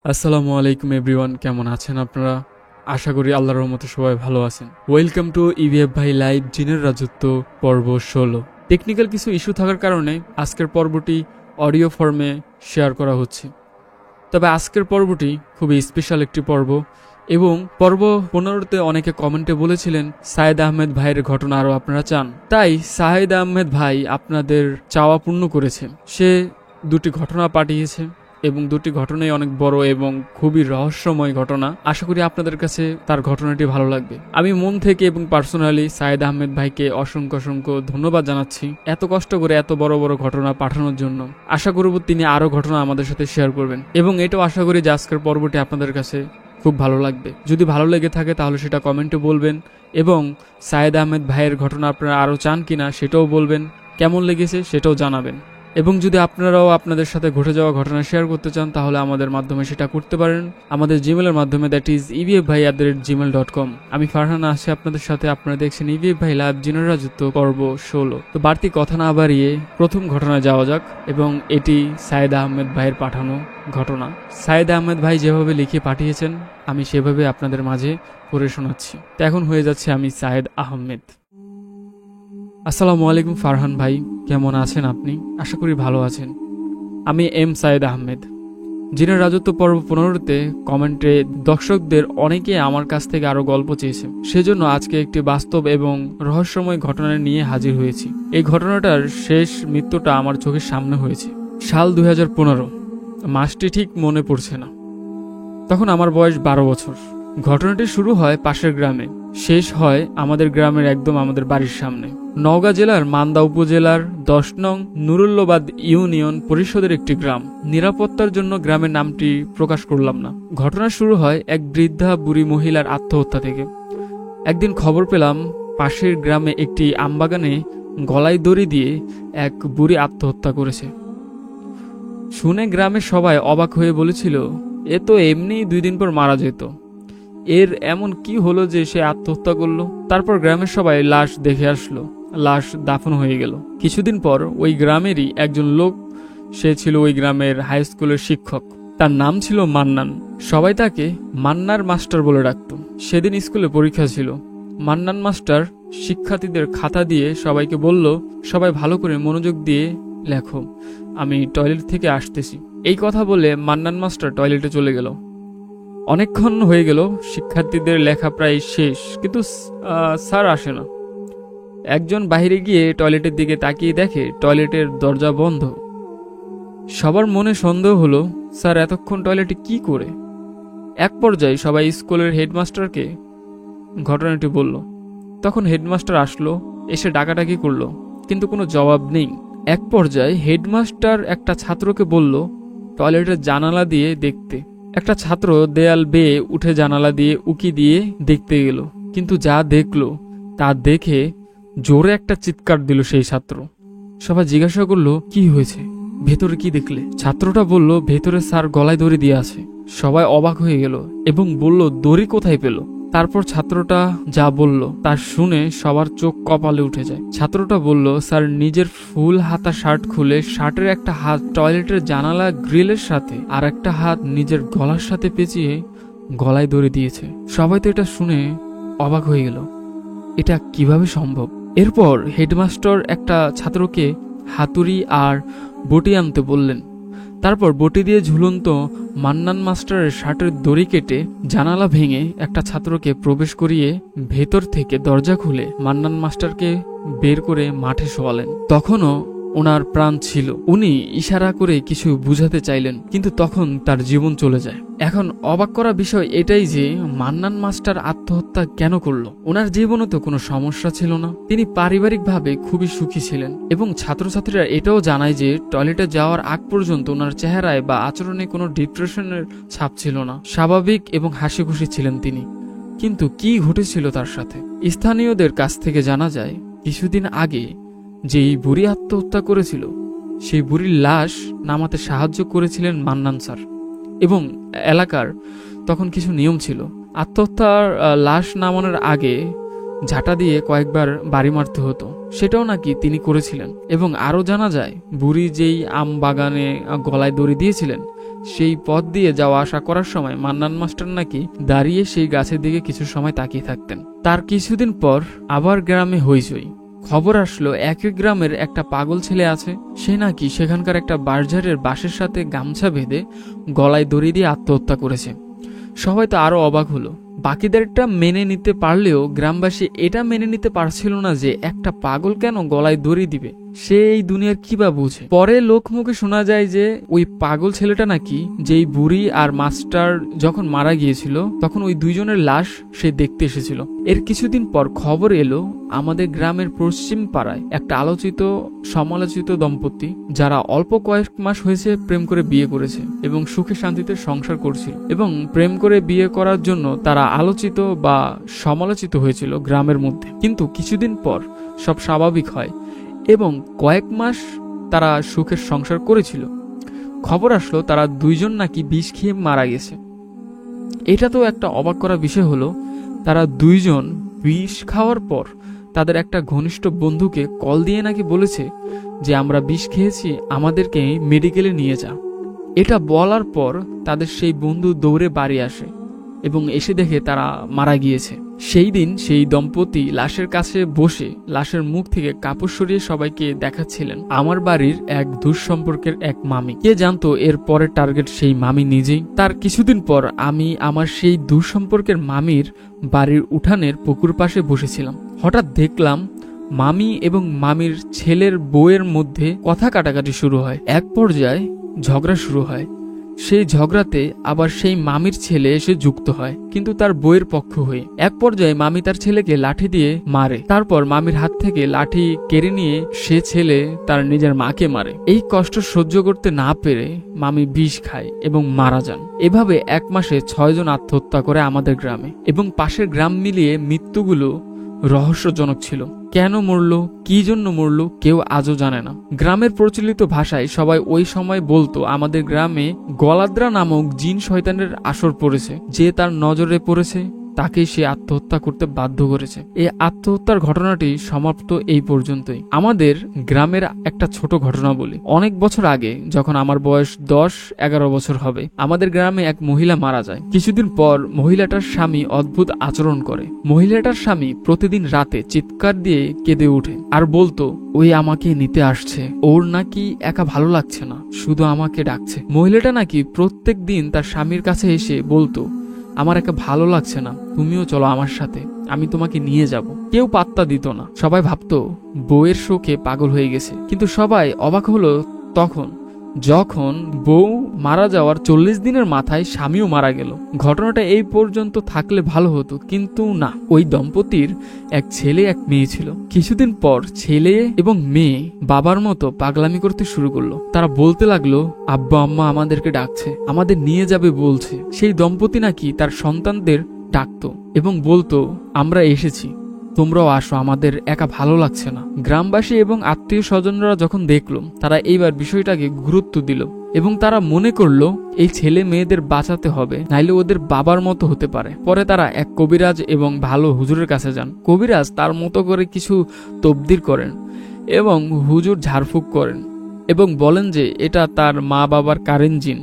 আসসালামু আলাইকুম এভরিওয়ান, কেমন আছেন আপনারা? আশা করি আল্লাহর রহমতে সবাই ভালো আছেন। ওয়েলকাম টু ইভিএফ ভাই লাইভ জিনের রাজত্ব পর্ব 16। টেকনিক্যাল কিছু ইস্যু থাকার কারণে আজকের পর্বটি অডিও ফর্মে শেয়ার করা হচ্ছে। তবে আজকের পর্বটি খুবই স্পেশাল একটি পর্ব এবং পর্ব 15তে অনেকে কমেন্টে বলেছিলেন সায়েদ আহমেদ ভাইয়ের ঘটনা আরও আপনারা চান, তাই সায়েদ আহমেদ ভাই আপনাদের চাওয়া পূর্ণ করেছে। সে দুটি ঘটনা পাঠিয়েছে এবং দুটি ঘটনাই অনেক বড় এবং খুবই রহস্যময় ঘটনা। আশা করি আপনাদের কাছে তার ঘটনাটি ভালো লাগবে। আমি মন থেকে এবং পার্সোনালি সায়েদ আহমেদ ভাইকে অসংখ্য অসংখ্য ধন্যবাদ জানাচ্ছি এত কষ্ট করে এত বড় বড় ঘটনা পাঠানোর জন্য। আশা করব তিনি আরও ঘটনা আমাদের সাথে শেয়ার করবেন এবং এটাও আশা করি যে আজকের পর্বটি আপনাদের কাছে খুব ভালো লাগবে। যদি ভালো লেগে থাকে তাহলে সেটা কমেন্টে বলবেন এবং সায়েদ আহমেদ ভাইয়ের ঘটনা আপনারা আরও চান কিনা সেটাও বলবেন, কেমন লেগেছে সেটাও জানাবেন। এবং যদি আপনারাও আপনাদের সাথে ঘটে যাওয়া ঘটনা শেয়ার করতে চান তাহলে আমাদের মাধ্যমে সেটা করতে পারেন, আমাদের জিমেলের মাধ্যমে, দ্যাট ইজ evfbhai@gmail.com। আমি ফারহান আছি আপনাদের সাথে। আপনারা দেখছেন ইভিএফ ভাই লাইভ জিনের রাজত্ব পর্ব 16। তো বাড়তি কথা না বাড়িয়ে প্রথম ঘটনায় যাওয়া যাক এবং এটি সায়েদ আহমেদ ভাইয়ের পাঠানো ঘটনা। সায়েদ আহমেদ ভাই যেভাবে লিখে পাঠিয়েছেন আমি সেভাবে আপনাদের মাঝে পড়ে শোনাচ্ছি। তো এখন হয়ে যাচ্ছে আমি সায়েদ আহমেদ। আসসালামু আলাইকুম ফারহান ভাই, কেমন আছেন আপনি? আশা করি ভালো আছেন। আমি সায়েদ আহমেদ। জিনের রাজত্ব পর্ব 15তে কমেন্টে দর্শকদের অনেকে আমার কাছ থেকে আরো গল্প চেয়েছে, সেজন্য আজকে একটি বাস্তব এবং রহস্যময় ঘটনা নিয়ে হাজির হয়েছি। এই ঘটনাটার শেষ মৃত্যুটা আমার চোখের সামনে হয়েছে। সাল 2015, মাসটি ঠিক মনে পড়ছে না। তখন আমার বয়স 12 বছর। ঘটনাটি শুরু হয় পাশের গ্রামে, শেষ হয় আমাদের গ্রামের একদম আমাদের বাড়ির সামনে। নওগাঁ জেলার মান্দা উপজেলার 10 নং নুরুল্লাবাদ ইউনিয়ন পরিষদের একটি গ্রাম। নিরাপত্তার জন্য গ্রামের নামটি প্রকাশ করলাম না। ঘটনা শুরু হয় এক বৃদ্ধা বুড়ি মহিলার আত্মহত্যা থেকে। একদিন খবর পেলাম পাশের গ্রামে একটি আমবাগানে গলায় দড়ি দিয়ে এক বুড়ি আত্মহত্যা করেছে। শুনে গ্রামের সবাই অবাক হয়ে বলেছিল, এ তো এমনি 2 দিন পর মারা যেত, এর এমন কি হলো যে সে আত্মহত্যা করলো? তারপর গ্রামের সবাই লাশ দেখে আসলো, লাশ দাফন হয়ে গেল। কিছুদিন পর ওই গ্রামেরই একজন লোক, সে ছিল ওই গ্রামের হাই স্কুলের শিক্ষক। তার নাম ছিল মান্নান। সবাই তাকে মান্নার মাস্টার বলে ডাকত। সেদিন স্কুলে পরীক্ষা ছিল। মান্নান মাস্টার শিক্ষার্থীদের খাতা দিয়ে সবাইকে বলল, সবাই ভালো করে মনোযোগ দিয়ে লেখো, আমি টয়লেট থেকে আসতেছি। এই কথা বলে মান্নান মাস্টার টয়লেটে চলে গেল। অনেকক্ষণ হয়ে গেল, শিক্ষার্থীদের লেখা প্রায় শেষ, কিন্তু স্যার আসে না। একজন বাইরে গিয়ে টয়লেটের দিকে তাকিয়ে দেখে টয়লেটের দরজা বন্ধ। সবার মনে সন্দেহ হলো, স্যার এতক্ষণ টয়লেটে কি করে? এক পর্যায়ে সবাই স্কুলের হেডমাস্টারকে ঘটনাটি বলল। তখন হেডমাস্টার আসলো, এসে ডাকাডাকি করলো, কিন্তু কোনো জবাব নেই। এক পর্যায়ে হেডমাস্টার একটা ছাত্রকে বলল টয়লেটের জানালা দিয়ে দেখতে। একটা ছাত্র দেয়াল বেয়ে উঠে জানালা দিয়ে উকি দিয়ে দেখতে গেল, কিন্তু যা দেখলো তা দেখে জোরে একটা চিৎকার দিল সেই ছাত্র। সবাই জিজ্ঞাসা করলো, কি হয়েছে, ভেতরে কি দেখলে? ছাত্রটা বলল, ভেতরে স্যার গলায় দড়ি দিয়ে আছে। সবাই অবাক হয়ে গেল এবং বলল, দড়ি কোথায় পেল? তারপর ছাত্রটা যা বলল তা শুনে সবার চোখ কপালে উঠে যায়। ছাত্রটা বলল, স্যার নিজের ফুল হাতা শার্ট খুলে শার্টের একটা হাত টয়লেটের জানালা গ্রিলের সাথে আর একটা হাত নিজের গলার সাথে পেঁচিয়ে গলায় দড়ি দিয়েছে। সবাই তো এটা শুনে অবাক হয়ে গেল, এটা কিভাবে সম্ভব? এরপর হেডমাস্টার একটা ছাত্রকে হাতুড়ি আর বটি আনতে বললেন। তারপর বটি দিয়ে ঝুলন্ত মান্নান মাস্টারের শার্টের দড়ি কেটে জানালা ভেঙে একটা ছাত্রকে প্রবেশ করিয়ে ভেতর থেকে দরজা খুলে মান্নান মাস্টারকে বের করে মাঠে শোয়ালেন। তখনও ওনার প্রাণ ছিল। উনি ইশারা করে কিছু বুঝাতে চাইলেন, কিন্তু তখন তার জীবন চলে যায়। এখন অবাক করা বিষয় এটাই যে মান্নান মাস্টার আত্মহত্যা কেন করলো? ওনার জীবনে তো কোনো সমস্যা ছিল না, তিনি পারিবারিকভাবে খুবই সুখী ছিলেন এবং ছাত্রছাত্রীরা এটাও জানায় যে টয়লেটে যাওয়ার আগ পর্যন্ত ওনার চেহারায় বা আচরণে কোনো ডিপ্রেশনের ছাপ ছিল না, স্বাভাবিক এবং হাসি খুশি ছিলেন তিনি। কিন্তু কি ঘটেছিল তার সাথে? স্থানীয়দের কাছ থেকে জানা যায় কিছুদিন আগে যেই বুড়ি আত্মহত্যা করেছিল সেই বুড়ির লাশ নামাতে সাহায্য করেছিলেন মান্নান স্যার। এবং এলাকার তখন কিছু নিয়ম ছিল, আত্মহত্যার লাশ নামানোর আগে ঝাঁটা দিয়ে কয়েকবার বাড়ি মারতে হতো, সেটাও নাকি তিনি করেছিলেন। এবং আরও জানা যায় বুড়ি যেই আম বাগানে গলায় দড়ি দিয়েছিলেন সেই পথ দিয়ে যাওয়া আসা করার সময় মান্নান মাস্টার নাকি দাঁড়িয়ে সেই গাছের দিকে কিছু সময় তাকিয়ে থাকতেন। তার কিছুদিন পর আবার গ্রামে হইচই। খবর আসলো একই গ্রামের একটা পাগল ছেলে আছে, সে নাকি সেখানকার একটা বাঁশঝাড়ের বাঁশের সাথে গামছা বেঁধে গলায় দড়ি দিয়ে আত্মহত্যা করেছে। সবাই তো আরো অবাক হলো। বাকিদেরটা মেনে নিতে পারলেও গ্রামবাসী এটা মেনে নিতে পারছিল না যে একটা পাগল কেন গলায় দড়ি দিবে, সে এই দুনিয়ার কি বা বুঝে। পরে লোক মুখে শোনা যায় যে ওই পাগল ছেলেটা নাকি যেই বুড়ি আর মাস্টার যখন মারা গিয়েছিল তখন ওই দুইজনের লাশ সে দেখতে এসেছিল। এর কিছুদিন পর খবর এলো আমাদের গ্রামের পশ্চিম পাড়ায় একটা আলোচিত সমালোচিত দম্পতি, যারা অল্প কয়েক মাস হয়েছে প্রেম করে বিয়ে করেছে এবং সুখে শান্তিতে সংসার করছিল, এবং প্রেম করে বিয়ে করার জন্য তারা আলোচিত বা সমালোচিত হয়েছিল গ্রামের মধ্যে। কিন্তু কিছুদিন পর সব স্বাভাবিক হয় এবং কয়েক মাস তারা সুখের সংসার করেছিল। খবর আসলো তারা দুইজন নাকি বিষ খেয়ে মারা গেছে। এটা তো একটা অবাক করা বিষয় হলো, তারা দুইজন বিষ খাওয়ার পর তাদের একটা ঘনিষ্ঠ বন্ধুকে কল দিয়ে নাকি বলেছে যে আমরা বিষ খেয়েছি, আমাদেরকে মেডিকেলে নিয়ে যা। এটা বলার পর তাদের সেই বন্ধু দৌড়ে বাড়ি আসে এবং এসে দেখে তারা মারা গিয়েছে। সেই দিন সেই দম্পতি লাশের কাছে বসে লাশের মুখ থেকে কাপড় সরিয়ে সবাইকে দেখাচ্ছিলেন। আমার বাড়ির এক দূর সম্পর্কের এক মামি, কে জানতো এর পরের টার্গেট সেই মামি নিজেই। তার কিছুদিন পর আমি আমার সেই দূর সম্পর্কের মামির বাড়ির উঠানের পুকুর পাশে বসেছিলাম। হঠাৎ দেখলাম মামি এবং মামির ছেলের বউয়ের মধ্যে কথা কাটাকাটি শুরু হয়। এক পর্যায়ে ঝগড়া শুরু হয়। সেই ঝগড়াতে আবার সেই মামির ছেলে এসে যুক্ত হয়, কিন্তু তার বইয়ের পক্ষ হয়ে। এক পর্যায়ে মামি তার ছেলেকে লাঠি দিয়ে মারে, তারপর মামির হাত থেকে লাঠি কেড়ে নিয়ে সে ছেলে তার নিজের মাকে মারে। এই কষ্ট সহ্য করতে না পেরে মামি বিষ খায় এবং মারা যান। এভাবে এক মাসে 6 জন আত্মহত্যা করে আমাদের গ্রামে, এবং পাশের গ্রাম মিলিয়ে মৃত্যুগুলো রহস্যজনক ছিল। কেন মরলো, কি জন্য মরলো, কেউ আজও জানে না। গ্রামের প্রচলিত ভাষায় সবাই ওই সময় বলতো আমাদের গ্রামে গলাদ্রা নামক জিন শয়তানের আসর পড়েছে, যে তার নজরে পড়েছে তাকেই সে আত্মহত্যা করতে বাধ্য করেছে। এই আত্মহত্যার ঘটনাটি সমাপ্ত এই পর্যন্তই। আমাদের গ্রামের একটা ছোট ঘটনা বলি। অনেক বছর আগে যখন আমার বয়স 10-11 বছর হবে, আমাদের গ্রামে এক মহিলা মারা যায়। কিছুদিন পর মহিলাটার স্বামী অদ্ভুত আচরণ করে। মহিলাটার স্বামী প্রতিদিন রাতে চিৎকার দিয়ে কেঁদে ওঠে আর বলতো ওই আমাকে নিতে আসছে, ওর নাকি একা ভালো লাগছে না, শুধু আমাকে ডাকছে। মহিলাটা নাকি প্রত্যেক দিন তার স্বামীর কাছে এসে বলতো আমার একা ভালো লাগছে না, তুমিও চলো আমার সাথে, আমি তোমাকে নিয়ে যাব। কেউ পাত্তা দিত না, সবাই ভাবতো বউয়ের শোকে পাগল হয়ে গেছে। কিন্তু সবাই অবাক হলো তখন যখন বউ মারা যাওয়ার 40 দিনের মাথায় স্বামীও মারা গেল। ঘটনাটা এই পর্যন্ত থাকলে ভালো হতো, কিন্তু না। ওই দম্পতির এক ছেলে এক মেয়ে ছিল। কিছুদিন পর ছেলে এবং মেয়ে বাবার মতো পাগলামি করতে শুরু করলো। তারা বলতে লাগলো আব্বা আম্মা আমাদেরকে ডাকছে, আমাদের নিয়ে যাবে বলছে। সেই দম্পতি নাকি তার সন্তানদের ডাকতো এবং বলতো আমরা এসেছি, তোমরাও আসো, আমাদের একা ভালো লাগছে না। গ্রামবাসী এবং আত্মীয় স্বজনরা যখন দেখলো, তারা এইবার বিষয়টাকে গুরুত্ব দিল এবং তারা মনে করলো এই ছেলে মেয়েদের বাঁচাতে হবে, নাইলে ওদের বাবার মতো হতে পারে। পরে তারা এক কবিরাজ এবং ভালো হুজুরের কাছে যান। কবিরাজ তার মতো করে কিছু তবদির করেন এবং হুজুর ঝাড়ফুঁক করেন এবং বলেন যে এটা তার মা বাবার কারেন জিন,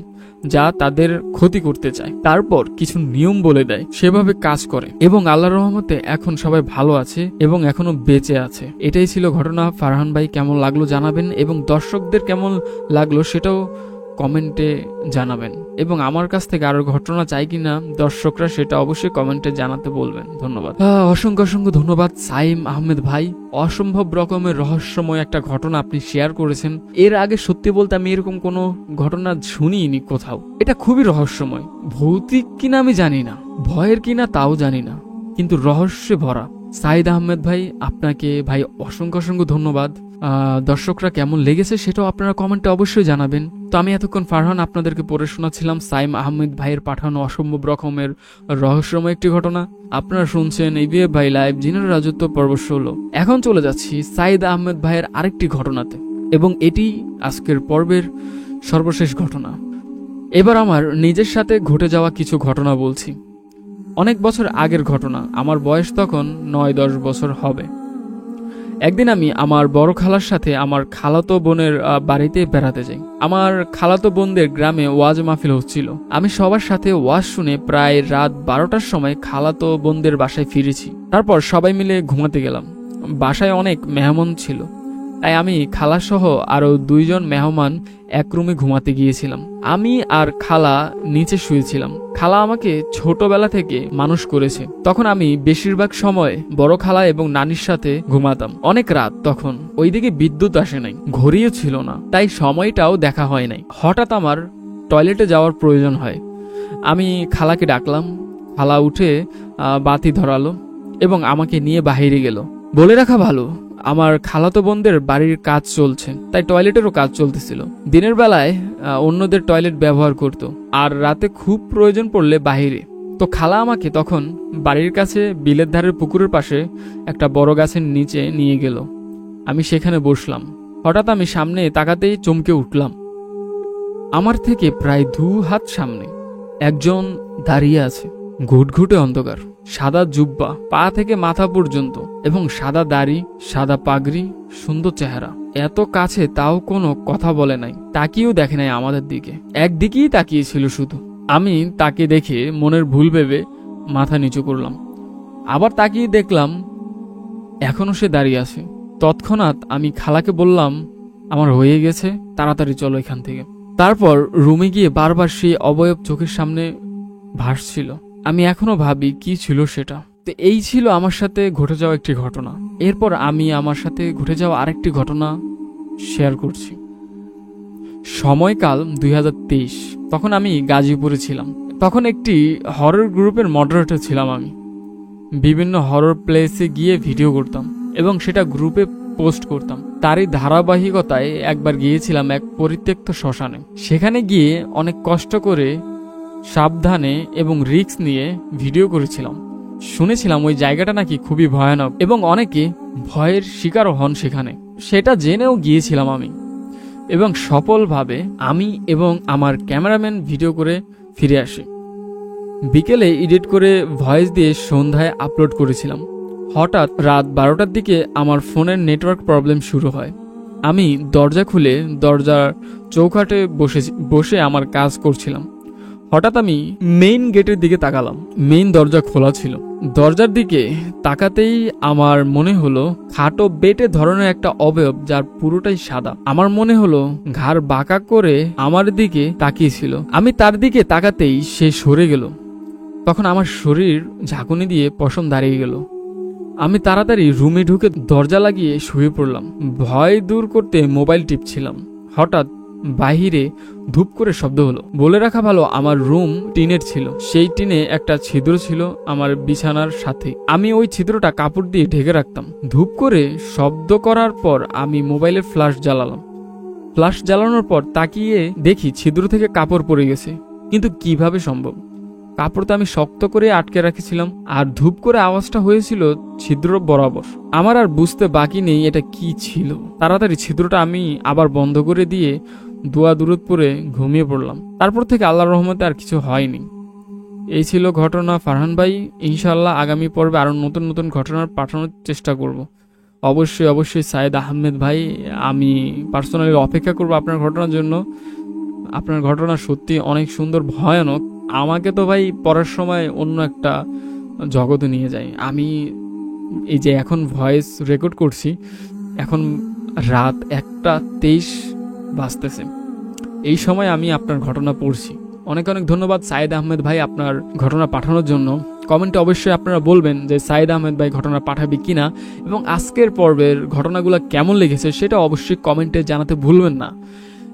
যা তাদের ক্ষতি করতে চায়। তারপর কিছু নিয়ম বলে দেয়, সেভাবে কাজ করে এবং আল্লাহর রহমতে এখন সবাই ভালো আছে এবং এখনো বেঁচে আছে। এটাই ছিল ঘটনা। ফারহান ভাই কেমন লাগলো জানাবেন, এবং দর্শকদের কেমন লাগলো সেটাও কমেন্টে জানাবেন, এবং আমার কাছ থেকে আরো ঘটনা চাই কিনা দর্শকরা সেটা অবশ্যই কমেন্টে জানাতে বলবেন। ধন্যবাদ, অসংখ্য অসংখ্য ধন্যবাদ সাইম আহমেদ ভাই। অসম্ভব রকমের রহস্যময় একটা ঘটনা আপনি শেয়ার করেছেন। এর আগে সত্যি বলতে আমি এরকম কোনো ঘটনা শুনিনি কোথাও। এটা খুবই রহস্যময়। ভৌতিক কিনা আমি জানি না, ভয়ের কিনা তাও জানি না, কিন্তু রহস্যে ভরা। সাইদ আহমেদ ভাই, আপনাকে ভাই অসংখ্য অসংখ্য ধন্যবাদ। দর্শকরা কেমন লেগেছে সেটাও আপনারা কমেন্টে অবশ্যই জানাবেন। তো আমি এতক্ষণ ফারহান আপনাদেরকে পড়ে শোনাচ্ছিলাম সাইম আহমেদ ভাইয়ের পাঠানো অসম্ভব রকমের রহস্যময় একটি ঘটনা। আপনারা শুনছেন ইবিএফ ভাই লাইভ জিনের রাজত্ব পর্ব 16। এখন চলে যাচ্ছি সাইদ আহমেদ ভাইয়ের আরেকটি ঘটনাতে, এবং এটি আজকের পর্বের সর্বশেষ ঘটনা। এবার আমার নিজের সাথে ঘটে যাওয়া কিছু ঘটনা বলছি। অনেক বছর আগের ঘটনা। আমার বয়স তখন 9-10 বছর হবে। একদিন আমি আমার বড় খালার সাথে আমার খালাতো বোনের বাড়িতে বেড়াতে যাই। আমার খালাতো বোনদের গ্রামে ওয়াজ মাহফিল হচ্ছিল। আমি সবার সাথে ওয়াজ শুনে প্রায় রাত 12টার সময় খালাতো বোনদের বাসায় ফিরেছি। তারপর সবাই মিলে ঘুমাতে গেলাম। বাসায় অনেক মেহমান ছিল, তাই আমি খালাসহ আরও 2 জন মেহমান এক রুমে ঘুমাতে গিয়েছিলাম। আমি আর খালা নিচে শুয়েছিলাম। খালা আমাকে ছোটবেলা থেকে মানুষ করেছে। তখন আমি বেশিরভাগ সময় বড় খালা এবং নানির সাথে ঘুমাতাম। অনেক রাত তখন, ওইদিকে বিদ্যুৎ আসে নাই, ঘড়িও ছিল না, তাই সময়টাও দেখা হয় নাই। হঠাৎ আমার টয়লেটে যাওয়ার প্রয়োজন হয়। আমি খালাকে ডাকলাম। খালা উঠে বাতি ধরালো এবং আমাকে নিয়ে বাইরে গেল। বলে রাখা ভালো, আমার খালাতো বোনদের বাড়ির কাজ চলছে, তাই টয়লেটেরও কাজ চলতেছিল। দিনের বেলায় অন্যদের টয়লেট ব্যবহার করত, আর রাতে খুব প্রয়োজন পড়লে বাহিরে। তো খালা আমাকে তখন বাড়ির কাছে বিলের ধারের পুকুরের পাশে একটা বড় গাছের নিচে নিয়ে গেল। আমি সেখানে বসলাম। হঠাৎ আমি সামনে তাকাতেই চমকে উঠলাম। আমার থেকে প্রায় 2 হাত সামনে একজন দাঁড়িয়ে আছে। ঘুটঘুটে অন্ধকার, সাদা জুব্বা পা থেকে মাথা পর্যন্ত এবং সাদা দাড়ি, সাদা পাগড়ি, সুন্দর চেহারা। এত কাছে তাও কোনো কথা বলে নাই, তাকিয়েও দেখে নাই আমাদের দিকে, একদিকেই তাকিয়েছিল শুধু। আমি তাকে দেখে মনের ভুল ভেবে মাথা নিচু করলাম। আবার তাকিয়ে দেখলাম এখনো সে দাঁড়িয়ে আছে। তৎক্ষণাৎ আমি খালাকে বললাম, আমার হয়ে গেছে, তাড়াতাড়ি চলো এখান থেকে। তারপর রুমে গিয়ে বারবার সেই অবয়ব চোখের সামনে ভাসছিল। আমি এখনো ভাবি কি ছিল সেটা। তো এই ছিল আমার সাথে ঘটে যাওয়া একটি ঘটনা। এরপর আমি আমার সাথে ঘটে যাওয়া আরেকটি ঘটনা শেয়ার করছি। সময়কাল 2023। তখন আমি গাজীপুরে ছিলাম। তখন একটি হরর গ্রুপের মডারেটর ছিলাম আমি। বিভিন্ন হরর প্লেসে গিয়ে ভিডিও করতাম এবং সেটা গ্রুপে পোস্ট করতাম। তারই ধারাবাহিকতায় একবার গিয়েছিলাম এক পরিত্যক্ত শ্মশানে। সেখানে গিয়ে অনেক কষ্ট করে, সাবধানে এবং রিস্ক নিয়ে ভিডিও করেছিলাম। শুনেছিলাম ওই জায়গাটা নাকি খুবই ভয়ানক এবং অনেকে ভয়ের শিকারও হন সেখানে। সেটা জেনেও গিয়েছিলাম আমি, এবং সফলভাবে আমি এবং আমার ক্যামেরাম্যান ভিডিও করে ফিরে আসি। বিকেলে এডিট করে ভয়েস দিয়ে সন্ধ্যায় আপলোড করেছিলাম। হঠাৎ রাত 12টার দিকে আমার ফোনের নেটওয়ার্ক প্রবলেম শুরু হয়। আমি দরজা খুলে দরজার চৌকাঠে বসে আমার কাজ করছিলাম। হঠাৎ আমি মেইন গেটের দিকে তাকালাম। মেইন দরজা খোলা ছিল। দরজার দিকে তাকাতেই আমার মনে হলো খাটো বেটে ধরনের একটা অবয়ব, যার পুরোটাই সাদা। আমার মনে হলো ঘাড় বাঁকা করে আমার দিকে তাকিয়েছিল। আমি তার দিকে তাকাতেই সে সরে গেল। তখন আমার শরীর ঝাঁকুনি দিয়ে পশম দাঁড়িয়ে গেল। আমি তাড়াতাড়ি রুমে ঢুকে দরজা লাগিয়ে শুয়ে পড়লাম। ভয় দূর করতে মোবাইল টিপছিলাম। হঠাৎ বাহিরে ধূপ করে শব্দ হলো। বলে রাখা ভালো, আমার রুম টিনের ছিল। সেই টিনে একটা ছিদ্র ছিল আমার বিছানার সাথে। আমি ওই ছিদ্রটা কাপড় দিয়ে ঢেকে রাখতাম। ধূপ করে শব্দ করার পর আমি মোবাইলে ফ্ল্যাশ জ্বালালাম। ফ্ল্যাশ জ্বালানোর পর তাকিয়ে দেখি ছিদ্র থেকে কাপড় পড়ে গেছে। কিন্তু কিভাবে সম্ভব? কাপড় তো আমি শক্ত করে আটকে রাখছিলাম, আর ধূপ করে আওয়াজটা হয়েছিল ছিদ্র বরাবর। আমার আর বুঝতে বাকি নেই এটা কি ছিল। তাড়াতাড়ি ছিদ্রটা আমি আবার বন্ধ করে দিয়ে দোয়া দুরুদ পরে ঘুমিয়ে পড়লাম। তারপর থেকে আল্লাহর রহমতে আর কিছু হয়নি। এই ছিল ঘটনা ফারহান ভাই। ইনশাআল্লাহ আগামী পর্বে আরো নতুন নতুন ঘটনা পাঠানোর চেষ্টা করব। অবশ্যই সাইদ আহমেদ ভাই, আমি পার্সোনালি অপেক্ষা করব আপনার ঘটনার জন্য। আপনার ঘটনা সত্যি অনেক সুন্দর, ভয়ানক। আমাকে তো ভাই পড়ার সময় অন্য একটা জগতে নিয়ে যায়। আমি এই যে এখন ভয়েস রেকর্ড করছি, এখন রাত 1:23 বাজতেছে। এই সময় আমি আপনার ঘটনা পড়ছি। অনেক অনেক ধন্যবাদ সাইদ আহমেদ ভাই আপনার ঘটনা পাঠানোর জন্য। কমেন্টে অবশ্যই আপনারা বলবেন যে সাইদ আহমেদ ভাই ঘটনা পাঠাবে কিনা, এবং আজকের পর্বের ঘটনাগুলো কেমন লেগেছে সেটা অবশ্যই কমেন্টে জানাতে ভুলবেন না।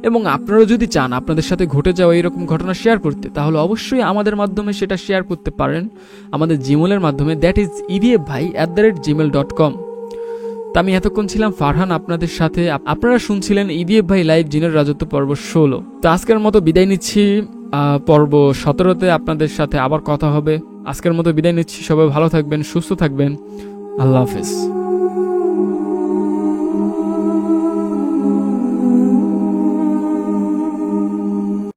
এবং আপনারা যদি চান আপনাদের সাথে ঘটে যাওয়া এরকম ঘটনা শেয়ার করতে, তাহলে অবশ্যই আমাদের মাধ্যমে সেটা শেয়ার করতে পারেন আমাদের জিমেলের মাধ্যমে, দ্যাট ইজ evfbhai@gmail.com। তা আমি এতক্ষণ ছিলাম ফারহান আপনাদের সাথে। আপনারা শুনছিলেন ইভিএফ ভাই লাইভ জিনের রাজত্ব পর্ব 16। তো আজকের মতো বিদায় নিচ্ছি। পর্ব 17তে আপনাদের সাথে আবার কথা হবে। আজকের মতো বিদায় নিচ্ছি। সবাই ভালো থাকবেন, সুস্থ থাকবেন। আল্লাহ হাফেজ।